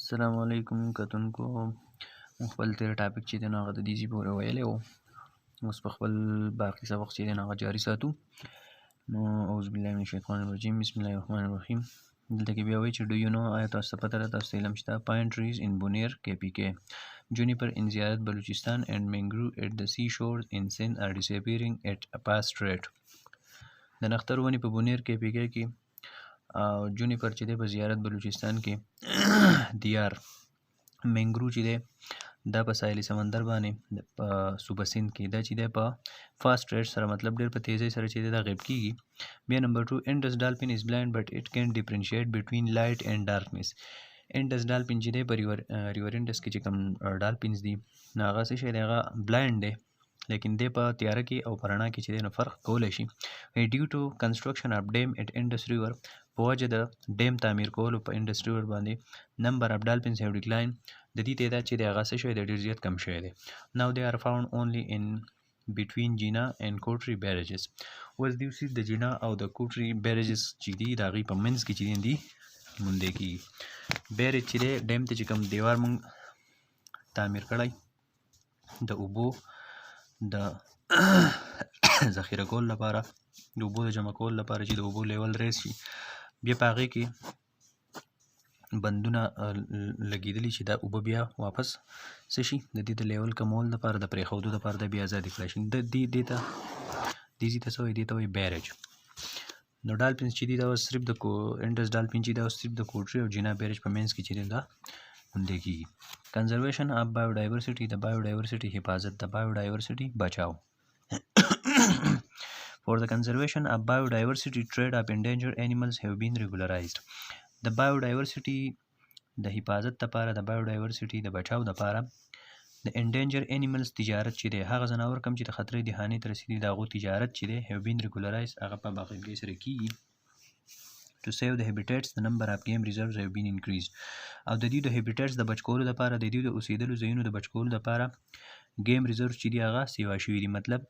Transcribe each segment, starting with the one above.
السلام علیکم کتونکو خپل تیر ټاپک چې دی نو هغه د دې ځای پورې ویلی و. اوس په خپل باقي سبق چې دی نو هغه جاري ساتو. نو اعوذ بالله من الشیطان الرجیم بسم الله الرحمن الرحیم. دلته کې بیا وایي چې ډو یو نو آیا تاسو ته پته ده تاسو ته علم شته پاین ټریز ان بونیر KPK جونیپر ان زیارت بلوچستان اینڈ مینګرو ایٹ د سی شورز ان سند آر ډسپیرینګ ایٹ ا فاسټ ریټ. د نختر ونې په بونیر KPK کې او جونیپر چې دی په زیارت بلوچستان کې دیار مینګرو چې دی دا په ساحلي سمندر باندې په صوبه سند کې دا چې دی په فاسټ ریټ سره مطلب ډېر په تیزۍ سره چې دی دا غیب کېږي. بیا نمبر 2 انډس ډالفین از بلایند بټ اټ کین ډیفرنشیټ بټوین لایټ اینډ ډارکنس. انډس ډالفین چې دی په ریور انډس کې چې کوم ډالفینز دي نو هغه څه شی دی هغه بلایند دی لیکن دی په تیاره کې او په رڼا کې چې دی نو فرق کولی شي. ډیو ټو کنسټرکشن اف ډیم اټ انډس ریور په وجه د ډیم تعمیر کولو په انډس ریور باندې نمبر اف ډالفینز هیو ډیکلاین د دې تعداد چې دی هغه څه شوی دی ډېر زیات کم شوی دی. ناو دی آر فاوند اونلی ان بټوین جینا اینډ کوټري بیریجز. اوس دوی اوسي د جینا او د کوټري بیریجز چې دي د هغې په منځ کې چې دي موندې کېږي. بیریج چې دی ډیم ته چې کوم دیوار مونږ تعمیر کړی د اوبو د ذخیره کول لپاره د اوبو د جمع کول لپاره چې د اوبو لیول ریز شي بیا په هغې کې بندونه لګېدلي چې دا اوبه بیا واپس څه شي د دې د لیول کمولو لپاره د پرېښودو لپاره د بیا ازادې کړی شي. دې ته څه وایي دې ته وایي بیریج. نو ډالفینز چې دي دا اوس صرف د انډس ډالفین چې دا اوس صرف د کوټري او جینا بیریج په منځ کې چې دی دا موندې کېږي. کنزرویشن اف بایوډایورسټي د بایوډایورسټي حفاظت د بایوډایورسټي بچاو. For the conservation of biodiversity, trade of endangered animals have been regularized. د بایوډایورسټي د حفاظت لپاره د بایوډایورسټي د بچاو لپاره د انډینجر انیملز تجارت چې دی هغه ځناور کم چې د خطرې دهانې ته رسېدلي د هغو تجارت چې دی have been regularized هغه په باقاعدګۍ سره کېږي. To save the habitats the number of game reserves have been increased. او د دې د habitats د بچ کولو لپاره د دې د اوسېدلو ځایونو د بچ کولو لپاره game reserves چې دي هغه سیوا شوي دي. مطلب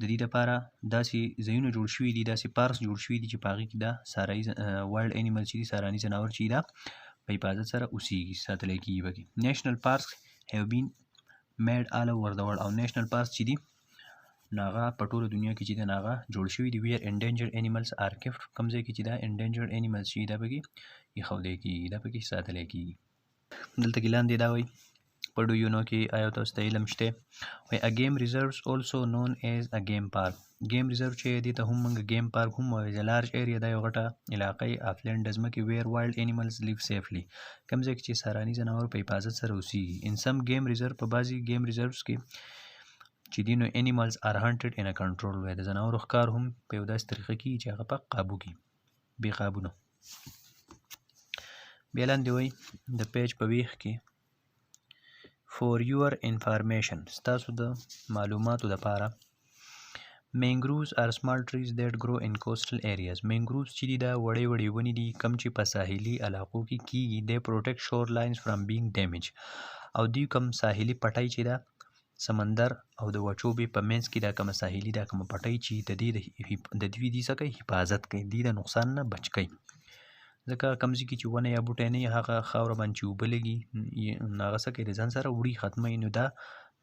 د دې لپاره داسې ځایونه جوړ شوي دي داسې پارکس جوړ شوي دي چې په هغې کې دا صحرایي وایلډ انیمل چې دي صحراني ځناور چې دا په حفاظت سره اوسېږي ساتلی کېږي پکې. نیشنل پارکس هیو بین میډ آل اوور د ورلډ او نیشنل پارکس چې دي نو هغه په ټوله دنیا کې چې دی نو هغه جوړ شوي دي ویر انډینجرډ انیملز آر کیفټ کوم ځای کې چې دا انډینجرډ انیملز چې دا پکې ایښودی کېږي دا پکې ساتلی کېږي. دلته کې لاندې دا وایي په ډو یو نو کې آیا تاسو ته علم شته وایي ا گیم ریزروز اولسو نون ایز ا گیم پارک. گیم ریزرو چې دی ته هم موږ گیم پارک هم وایو. د لارج ایریا دا یو غټه علاقه آف لینډ د ځمکې ویر وایلډ انیملز لیو سیفلی کوم ځای کې چې سهراني ځناور په حفاظت سره اوسېږي. ان سم گیم ریزرو په بعضې گیم ریزروز کې چې دي نو انیملز آر هانټډ ان ا کنټرول وی د ځناورو ښکار هم په یو داسې طریقه کېږي چې هغه په قابو کې بې قابو نه. بیا لاندې وایي د پیج په ویښ کې For your information ستاسو د معلوماتو دپاره mangroves are small trees that grow in coastal areas. mangroves چې دي دا وړې وړې ونې دي کم چې په ساحلي علاقو کې کېږي. they protect shorelines from being damaged او دوی کم ساحلي پټی چې دا سمندر او د وچوبې په منځ کې دا کومه ساحلي دا کومه پټی چې د دوی دي څه کوي حفاظت کوي دوی د نقصان نه بچ کوي. ځکه کوم ځای کې چې ونه یا بوټی نه وي هغه خاوره باندې چې اوبه لګي نو هغه څه کوي د ځان سره وړي ختموي. نو دا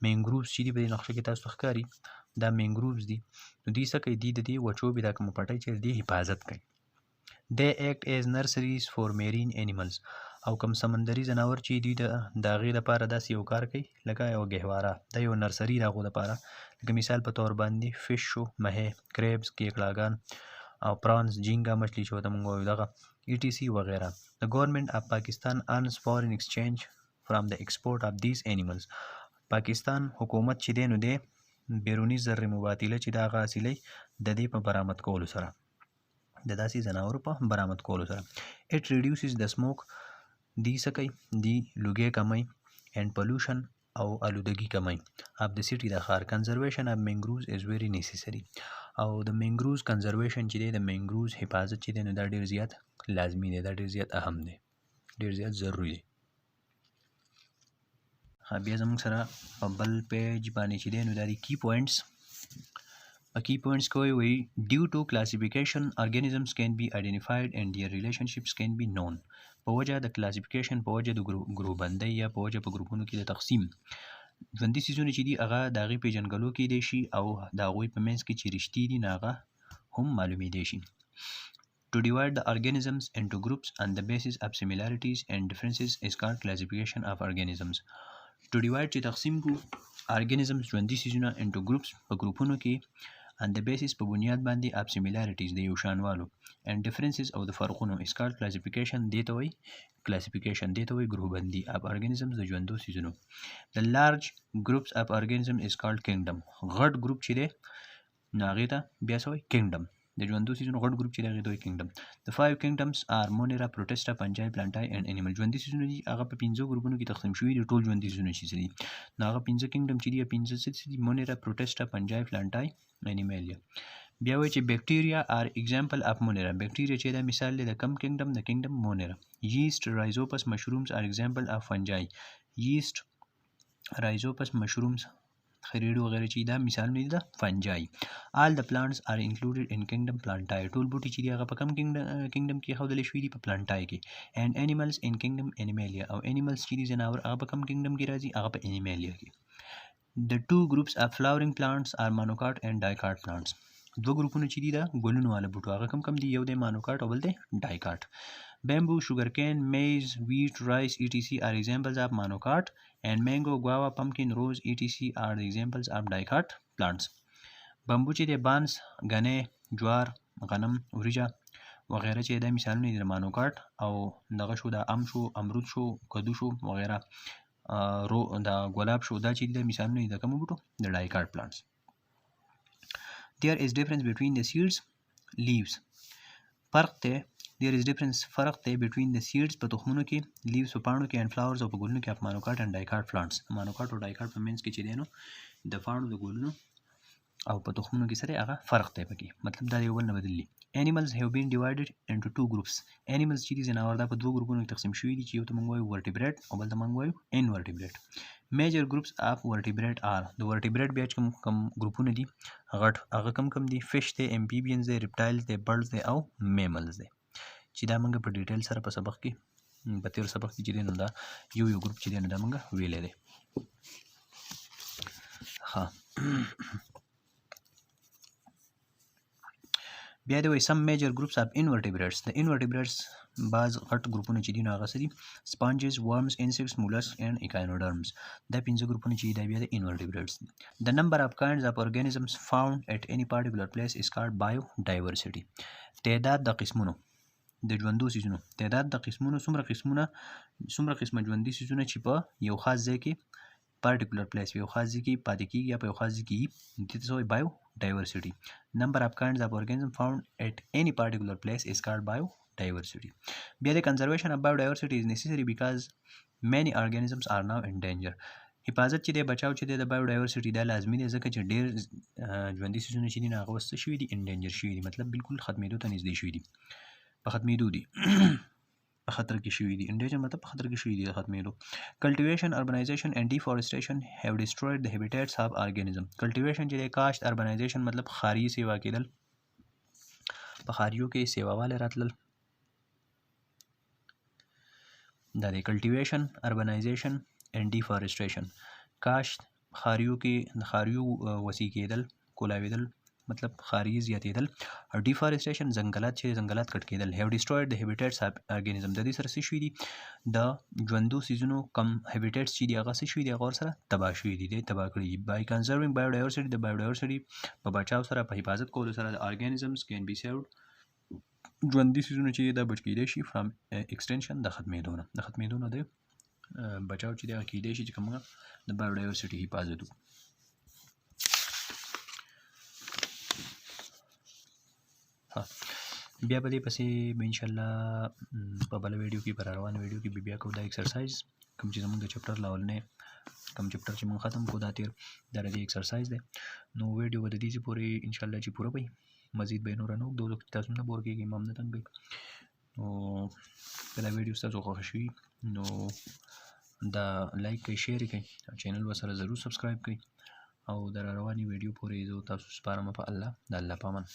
مینګرووز چې دي په دې نقشه کې تاسو ته ښکاري دا مینګرووز دي نو دوی څه کوي دوی د دې وچوبې دا کومه پټی چې د دې حفاظت کوي. they act as nurseries for marine animals او کوم سمندري ځناور چې دوی د هغې لپاره داسې یو کار کوي لکه یو ګهواره دا یو نرسري د هغو لپاره لکه مثال په طور باندې فش شو مهی کریبس کیکړاګان او پرانس جینګا مچھلي چې ورته مونږ وایو دغه ETC وغیره. The government of Pakistan earns foreign exchange from the export of these animals. پاکستان حکومت چې دی نو دی بیروني زر مبادله چې دا هغه حاصلوي د دې په برآمد کولو سره د داسې ځناورو په برآمد کولو سره. It reduces the smoke دی څه کوي دی لوګی کمی and pollution او آلودګي کمی of the city د ښار. conservation of mangroves is very necessary او د mangroves conservation چې دی د mangroves حفاظت چې دی نو دا ډېر زیات لازمي دی دا ډېر زیات اهم دی ډېر زیات ضروري دی. بیا زموږ سره په بل پیج باندې چې دی نو دا دی کی پوینټس کی پوینټس کوي وایي ډیو ټو کلاسیفیکیشن organisms can be identified and their relationships can be known. په وجه د کلاسیفیکیشن، په وجه د ګروپبندۍ یا په وجه په ګروپونو کې د تقسیم ژوندي څیزونه چې دي هغه د هغې پېژنګلو کیدی شي او د هغوی په منځ کې چې رښتې دي نو هغه هم معلومیدی شي. To divide the organisms into groups on the basis of similarities and differences is called classification of organisms. To divide چې تقسیم کو organisms ژوندي څیزونه into groups په ګروپونو کې on the basis په بنیاد باندې of similarities د یو شانوالو and differences او د فرقونو is called classification دې ته وایي ګروپبندي of organisms د ژوندو څیزونو. The large groups of organisms is called kingdom. غټ ګروپ چې دی نو هغې ته بیا څه وایي kingdom. د ژوندو څیزونو غټ ګروپ چې دی هغې ته وایي kingdom. The 5 kingdoms are Monera, Protista, Fungi, Plantae and Animal. ژوندي څیزونه دي هغه په 5 ګروپونو کې تقسیم شوي دي. ټول ژوندي څیزونه چې دي نو هغه 5 kingdom چې دي 5 څه دي Monera, Protista, Fungi, Plantae Animalia. بیا وایي چې bacteria are example of Monera. bacteria چې دا مثال دی د کم kingdom د kingdom Monera. yeast, rhizopus, mushrooms are example of fungi. yeast, rhizopus, mushrooms خریړو وغیره چې دا مثالونه دي د fungi. all the plants are included in kingdom Plantae. ټول بوټي چې دي هغه په کم kingdom کې ښودلی شوي دي په Plantae کې. and animals in kingdom Animalia. او animals چې دي ځناور هغه په کم kingdom کې راځي هغه په Animalia کې. The 2 groups of flowering plants are monocot and dicot plants. دوه ګروپونه چې دي د ګلونو والا بوټو هغه کم دي یو دی مانوکاټ او بل دی ډایکاټ. Bamboo, sugarcane, maize, wheat, rice, etc. are examples of monocot and mango, guava, pumpkin, rose, etc. are the examples of dicot plants. بمبو چې دی بانس، غنی، جوار، غنم، وریجه وغیره چې دا مثالونه دي د مانوکاټ او دغه شو د ام شو، امرود شو، کدو شو وغیره د ګلاب شو دا چې دي د مثالونه دي د کومو بوټو د ډایکاټ پلانټس. There is difference between the seeds, leaves. فرق دی between the seeds په تخمونو کې، leaves په پاڼو کې and flowers او په ګلونو کې of monocot and dicot plants. monocot او dicot په منځ کې چې دی نو د پاڼو د ګلونو او په تخمونو کې سره هغه فرق دی پکې، مطلب دا یو بل نه بدلي. Animals have been divided into 2 groups. Animals چې دي ځناور دا په 2 ګروپونو کې تقسیم شوي دي چې یو ته موږ وایو vertebrate او بل ته موږ وایو invertebrate. Major groups of vertebrate are د vertebrate بیا چې کوم ګروپونه دي غټ هغه کم دي fish دی، amphibians دی، reptiles دی، birds دی او mammals دی چې دا موږ په ډیټیل سره په سبق کې په تیر سبق کې چې دی نو دا یو ګروپ چې دی نو دا موږ ویلی دی. ها بیا دی وایي some major groups of invertebrates. د invertebrates بعض غټ ګروپونه چې دي نو هغه څه دي sponges, worms, insects, mollusks and echinoderms. دا 5 ګروپونه چې دا بیا د invertebrates دي. The number of kinds of organisms found at any particular place is called biodiversity. تعداد د قسمونو د ژوندو څیزونو تعداد د قسمونو څومره قسمه ژوندي څیزونه چې په یو خاص ځای کې particular place یو خاص ځای کې پاتې کېږي یا په یو خاص ځای کې دې ته څه وایي biodiversity. Number of kinds of organisms found at any particular place is called biodiversity. بیا د conservation of biodiversity is necessary because many organisms are now in danger. حفاظت چې دی بچاو چې دی د biodiversity دا لازمي دی ځکه چې ډېر ژوندي څیزونه چې دي نو هغه اوس څه شوي دي endanger شوي دي، مطلب بالکل ختمېدو ته نږدې شوي دي، په ختمېدو دي په خطر کې شوي دي. endanger مطلب په خطر کې شوي دي د ختمېدو. cultivation, urbanization and deforestation have destroyed the habitats of organisms. cultivation چې دی کاشت، urbanization مطلب ښاري سیوا کېدل، په ښاریو کې سیواوالی راتلل دا دی cultivation, urbanization and deforestation. کاشت ښاریو کې د ښاریو وسیع کېدل، کولاوېدل مطلب ښاري زیاتېدل، او deforestation ځنګلات چې ځنګلات کټ کېدل. have destroyed the habitats of organisms. د دې سره څه شوي دي د ژوندو څیزونو کم habitats چې دي هغه څه شوي دي هغه ورسره تباه شوي دي، دی تباه کړي دي. by conserving biodiversity د biodiversity په بچاو سره په حفاظت کولو سره د organisms can be saved ژوندي څیزونه چې دا بچ کېدی شي from extinction د ختمېدو نه د بچاو چې دا کېدی شي چې کومه د biodiversity حفاظت وکړو. بیا به دې پسې به انشاءالله په بله ویډیو کې په راروانه ویډیو کې بیا کوو دا ایکسرسایز کوم چې زموږ د چپټر لاولنی کوم چپټر چې موږ ختم کړو دا تیر دا د دې ایکسرسایز دی. نو ویډیو به د دې پورې انشاءالله چې پوره وي مزید به نوره نه اوږدو ځکه چې تاسو نه بور کېږئ ما هم نه تنګ کوئ. نو که دا ویډیو ستاسو خوښه شوي نو دا لایک کوئ، شیر یې کوئ، چینل به سره ضرور سبسکرایب کوئ او د رواني ویډیو پورې زه تاسو سپارم په الله د الله په امان.